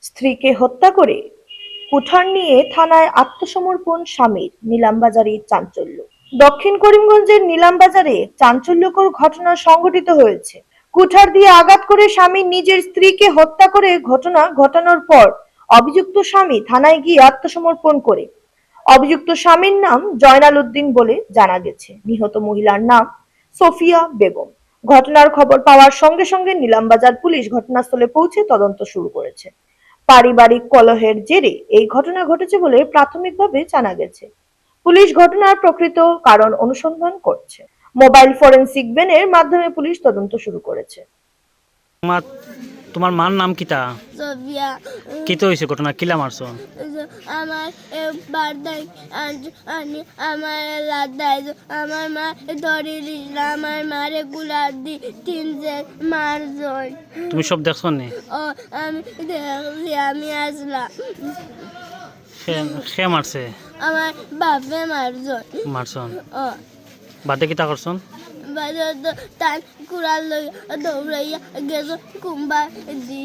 স্ত্রীকে হত্যা করে কুঠার নিয়ে থানায় আত্মসমর্পণ স্বামীর। নিলামবাজারে চাঞ্চল্য। দক্ষিণ করিমগঞ্জের নিলামবাজারে চাঞ্চল্যকর ঘটনা সংঘটিত হয়েছে। কুঠার দিয়ে আঘাত করে স্বামী নিজের স্ত্রীকে হত্যা করে ঘটনা ঘটানোর পর অভিযুক্ত স্বামী থানায় গিয়ে আত্মসমর্পণ করে। অভিযুক্ত স্বামীর নাম জয়নাল উদ্দিন বলে জানা গেছে। নিহত মহিলার নাম সোফিয়া বেগম। ঘটনার খবর পাওয়ার সঙ্গে সঙ্গে নিলামবাজার পুলিশ ঘটনাস্থলে পৌঁছে তদন্ত শুরু করেছে। পারিবারিক কলহের জেরে এই ঘটনা ঘটেছে বলে প্রাথমিকভাবে জানা গেছে। পুলিশ ঘটনার প্রকৃত কারণ অনুসন্ধান করছে। মোবাইল ফরেনসিক ভ্যানের মাধ্যমে পুলিশ তদন্ত শুরু করেছে। তোমার তোমার মার নাম কিতা? সোফিয়া। কিতো হয়েছে ঘটনা, কিলা মারছ? আমার বার্দাই আনি আমার লাদাই আমার মা ধরে দিল, আমার মারে গুলার দি তিনজে মার জয়। তুমি সব দেখছো নি? ও আমি দেখছি, আমি আসলাম। সে মারছে? আমার বাপে মার জয়। মারছন? ও বাদে কিতা করছন? বাজে তো তান কুড়াল লই দৌড়াইয়া গেছ কুম্বা দি।